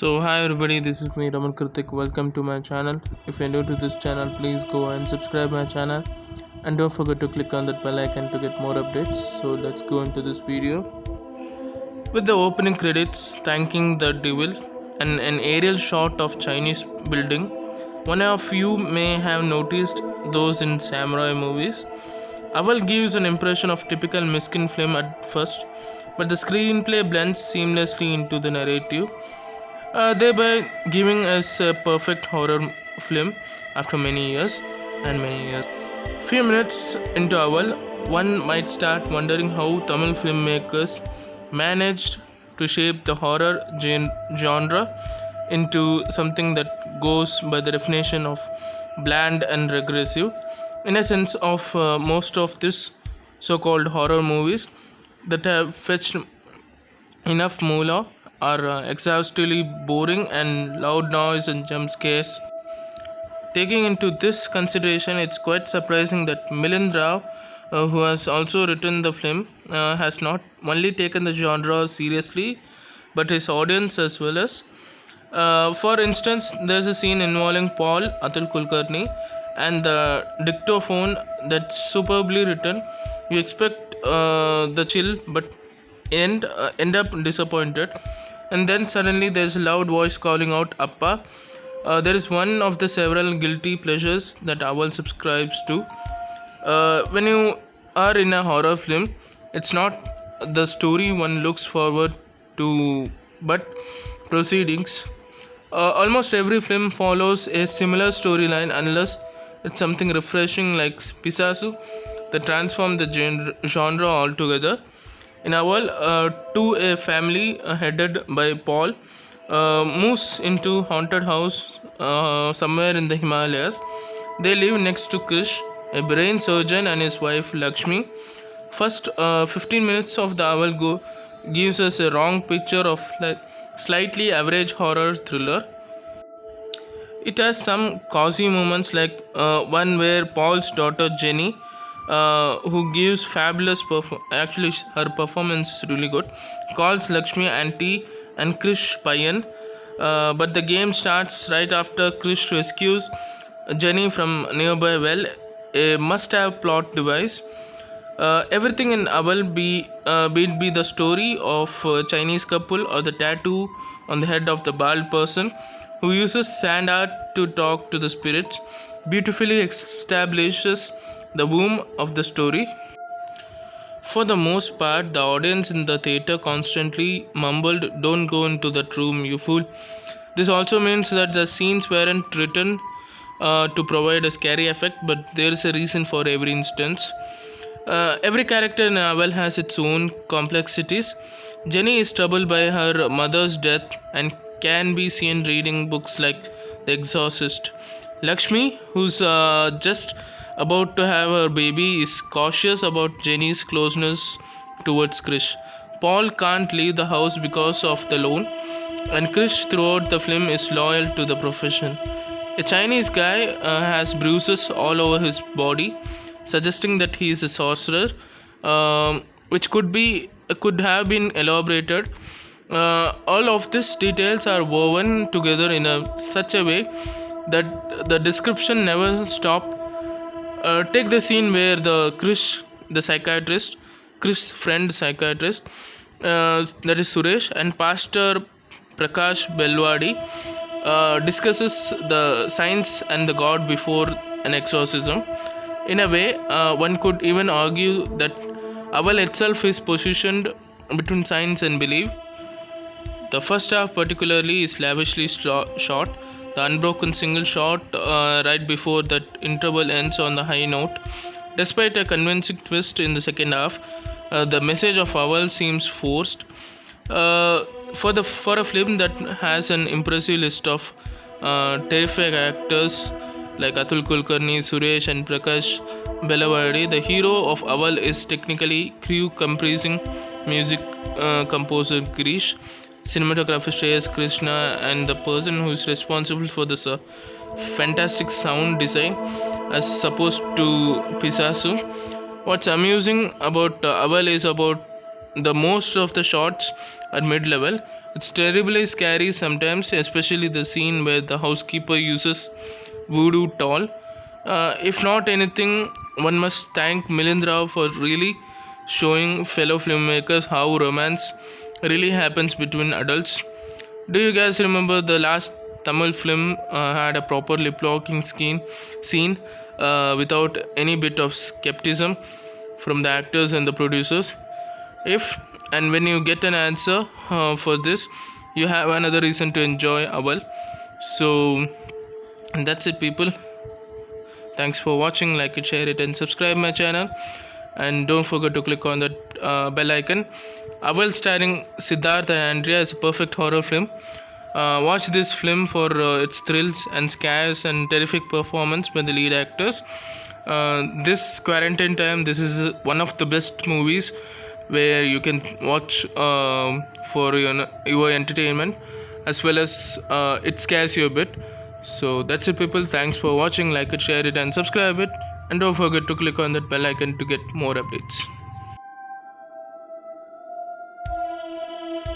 So hi everybody, this is me Raman Kritik. Welcome to my channel. If you're new to this channel, please go and subscribe my channel and don't forget to click on that bell icon to get more updates. So let's go into this video. With the opening credits thanking the devil and an aerial shot of Chinese building, one of you may have noticed those in samurai movies. Owl gives an impression of typical miskin film at first, but the screenplay blends seamlessly into the narrative, thereby giving us a perfect horror film after many years and many years. Few minutes into Owl, one might start wondering how Tamil filmmakers managed to shape the horror genre into something that goes by the definition of bland and regressive. In a sense of most of this so-called horror movies that have fetched enough moolah are exhaustively boring and loud noise and jump scares. Taking into this consideration, it's quite surprising that Milind Rao, who has also written the film, has not only taken the genre seriously, but his audience as well as. For instance, there's a scene involving Paul Atul Kulkarni and the dictaphone that's superbly written. You expect the chill, but end up disappointed. And then suddenly there's a loud voice calling out Appa. There is one of the several guilty pleasures that Owl subscribes to. When you are in a horror film, it's not the story one looks forward to, but proceedings. Almost every film follows a similar storyline unless it's something refreshing like Pisasu that transform the genre altogether. In Owl, a family headed by Paul moves into haunted house somewhere in the Himalayas. They live next to Krish, a brain surgeon, and his wife Lakshmi. First 15 minutes of the Owl go gives us a wrong picture of slightly average horror thriller. It has some cozy moments like one where Paul's daughter Jenny, who gives fabulous actually her performance is really good, calls Lakshmi auntie and Krish Payan, but the game starts right after Krish rescues Jenny from nearby well, a must-have plot device. Everything in Owl be the story of a Chinese couple or the tattoo on the head of the bald person who uses sand art to talk to the spirits, beautifully establishes the womb of the story. For the most part, the audience in the theater constantly mumbled, "Don't go into that room, you fool." This also means that the scenes weren't written to provide a scary effect, but there is a reason for every instance. Every character in Owl has its own complexities. Jenny is troubled by her mother's death and can be seen reading books like The Exorcist. Lakshmi, who's just about to have her baby, is cautious about Jenny's closeness towards Krish. Paul can't leave the house because of the loan, and Krish throughout the film is loyal to the profession. A Chinese guy has bruises all over his body, suggesting that he is a sorcerer, which could have been elaborated. All of these details are woven together in such a way that the description never stops. Take the scene where Krish's friend psychiatrist, that is Suresh, and Pastor Prakash Belwadi discusses the science and the God before an exorcism. In a way, one could even argue that Owl itself is positioned between science and belief. The first half particularly is lavishly shot. The unbroken single shot right before that interval ends on the high note. Despite a convincing twist in the second half, the message of Owl seems forced. For a film that has an impressive list of terrific actors like Atul Kulkarni, Suresh, and Prakash Belawadi, the hero of Owl is technically crew comprising music composer Girish, cinematographer Shreyas Krishna, and the person who is responsible for this fantastic sound design as opposed to Pisasu. What's amusing about Owl is about the most of the shots are mid-level, It's terribly scary sometimes, especially the scene where the housekeeper uses voodoo doll. If not anything, one must thank Milind Rao for really showing fellow filmmakers how romance really happens between adults. Do you guys remember the last Tamil film had a proper lip locking scene without any bit of skepticism from the actors and the producers? If and when you get an answer for this, you have another reason to enjoy Aval. So that's it, people. Thanks for watching. Like it, share it, and subscribe my channel. And don't forget to click on that bell icon. Aval starring Siddharth and Andrea is a perfect horror film. Watch this film for its thrills and scares and terrific performance by the lead actors. This quarantine time, this is one of the best movies where you can watch for your entertainment, as well as it scares you a bit. So that's it, people. Thanks for watching. Like it, share it, and subscribe it. And don't forget to click on that bell icon to get more updates.